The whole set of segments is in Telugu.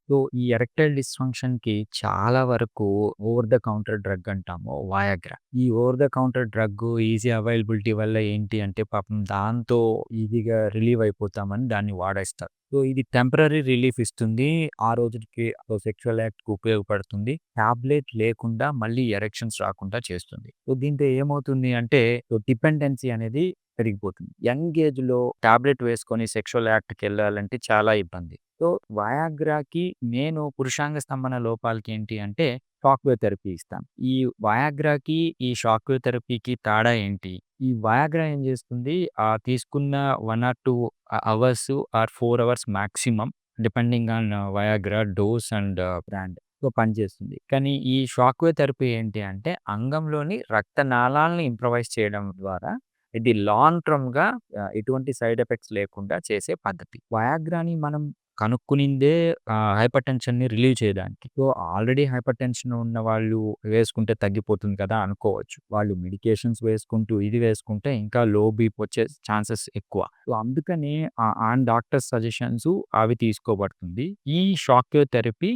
సో, ఈ ఎరెక్టైల్ డిస్‌ఫంక్షన్‌కి చాలా వరకు ఓవర్ ద కౌంటర్ డ్రగ్ అంటాము వయాగ్రా. ఈ over the counter drug easy availability వల్ల ఏంటి అంటే పాపం దాంతో ఈజీగా రిలీవ్ అయిపోతామని దాన్ని వాడేస్తారు. సో, ఇది టెంపరరీ రిలీఫ్ ఇస్తుంది. ఆ రోజుకి సెక్సువల్ యాక్ట్‌కి ఉపయోగపడుతుంది. టాబ్లెట్ లేకుండా మళ్ళీ ఎరెక్షన్స్ రాకుండా చేస్తుంది. సో, దీంతో ఏమవుతుంది అంటే డిపెండెన్సీ అనేది పెరిగిపోతుంది. యంగ్ ఏజ్‌లో టాబ్లెట్ వేసుకొని సెక్షువల్ యాక్ట్‌కెళ్ళాలంటే చాలా ఇబ్బంది. సో, వయాగ్రాకి నేను పురుషాంగ స్తంభన లోపాలకి ఏంటి అంటే షాక్ వేవ్ థెరపీ ఇస్తాను. ఈ వయాగ్రాకి, ఈ షాక్ వేవ్ థెరపీకి తేడా ఏంటి? ఈ వయాగ్రా ఏం చేస్తుంది తీసుకున్న 1 or 2 hours or 4 hours maximum depending on Viagra dose and brand. So, పనిచేస్తుంది. కానీ ఈ షాక్ వేవ్ థెరపీ ఏంటి అంటే అంగంలోని రక్తనాళాలను ఇంప్రొవైజ్ చేయడం ద్వారా ఇది లాంగ్ టర్మ్‌గా ఎటువంటి సైడ్ ఎఫెక్ట్స్ లేకుండా చేసే పద్ధతి. వయాగ్రాని మనం కనుక్కునిందే హైపర్ టెన్షన్‌ని రిలీవ్ చేయడానికి. సో, ఆల్రెడీ హైపర్ టెన్షన్ ఉన్న వాళ్ళు వేసుకుంటే తగ్గిపోతుంది కదా అనుకోవచ్చు. వాళ్ళు మెడికేషన్స్ వేసుకుంటూ, ఇది వేసుకుంటే ఇంకా లో బీపీ వచ్చే ఛాన్సెస్ ఎక్కువ. సో, అందుకని ఆన్ డాక్టర్ సజెషన్స్ అవి తీసుకోబడుతుంది. ఈ షాక్ వేవ్ థెరపీ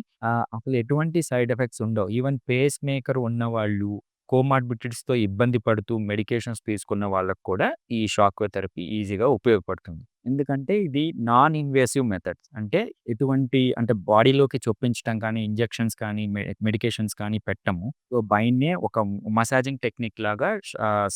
అసలు ఎటువంటి సైడ్ ఎఫెక్ట్స్ ఉండవు. ఈవెన్ పేస్ మేకర్ ఉన్నవాళ్ళు కోమార్బిడిటీస్‌తో ఇబ్బంది పడుతూ మెడికేషన్స్ తీసుకున్న వాళ్ళకి కూడా ఈ షాక్ వేవ్ థెరపీ ఈజీగా ఉపయోగపడుతుంది. ఎందుకంటే ఇది నాన్ ఇన్వేసివ్ మెథడ్స్. అంటే ఎటువంటి అంటే బాడీలోకి చొప్పించటం కానీ, ఇంజెక్షన్స్ కానీ, మెడికేషన్స్ కానీ పెట్టము. సో, బయటనే ఒక మసాజింగ్ టెక్నిక్ లాగా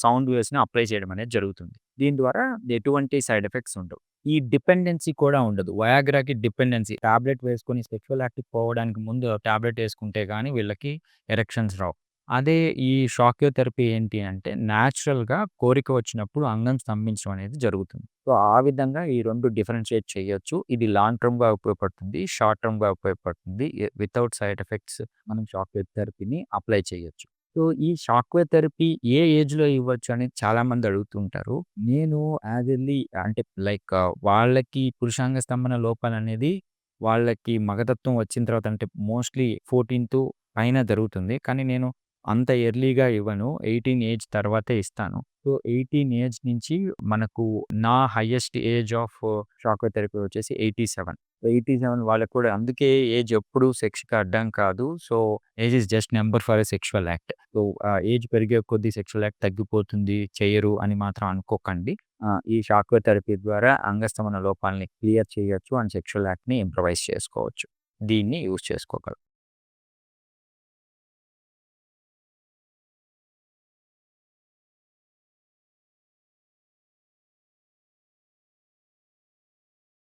సౌండ్ వేవ్స్‌ని అప్లై చేయడం అనేది జరుగుతుంది. దీని ద్వారా ఎటువంటి సైడ్ ఎఫెక్ట్స్ ఉండవు. ఈ డిపెండెన్సీ కూడా ఉండదు. వయాగ్రాకి డిపెండెన్సీ టాబ్లెట్ వేసుకొని సెక్సువల్ యాక్టివ్‌కి పోవడానికి ముందు టాబ్లెట్ వేసుకుంటే గాని వీళ్ళకి ఎరెక్షన్స్ రావు. అదే ఈ షాక్ థెరపీ ఏంటి అంటే నేచురల్‌గా కోరిక వచ్చినప్పుడు అంగం స్తంభించడం అనేది జరుగుతుంది. సో, ఆ విధంగా ఈ 2 డిఫరెన్షియేట్ చేయొచ్చు. ఇది లాంగ్ టర్మ్‌గా ఉపయోగపడుతుంది. షార్ట్ టర్మ్‌గా ఉపయోగపడుతుంది. వితౌట్ సైడ్ ఎఫెక్ట్స్ మనం షాక్ వేవ్ థెరపీని అప్లై చేయొచ్చు. సో, ఈ షాక్ వేవ్ థెరపీ ఏ ఏజ్‌లో ఇవ్వచ్చు అనేది చాలామంది అడుగుతుంటారు. నేను యాజ్ ఎర్లీ అంటే లైక్ వాళ్ళకి పురుషాంగ స్తంభన లోపాలనేది వాళ్ళకి మగతత్వం వచ్చిన తర్వాత అంటే మోస్ట్‌లీ 14 పైన జరుగుతుంది. కానీ నేను అంత ఎర్లీగా ఇవ్వను. 18 ఏజ్ తర్వాతే ఇస్తాను. సో, 18 ఏజ్ నుంచి మనకు నా highest age of shock therapy వచ్చేసి 87. సో, 87 వాళ్ళకి కూడా అందుకే ఏజ్ ఎప్పుడు సెక్స్‌కి అడ్డం కాదు. So, age is just number for a sexual act. So, age పెరిగే కొద్దీ సెక్షువల్ యాక్ట్ తగ్గిపోతుంది, చెయ్యరు అని మాత్రం అనుకోకండి. ఈ షాక్ థెరపీ ద్వారా అంగస్తంభన లోపాలని క్లియర్ చేయొచ్చు అండ్ సెక్షువల్ యాక్ట్‌ని ఇంప్రొవైజ్ చేసుకోవచ్చు. దీన్ని యూజ్ చేసుకోగలరు.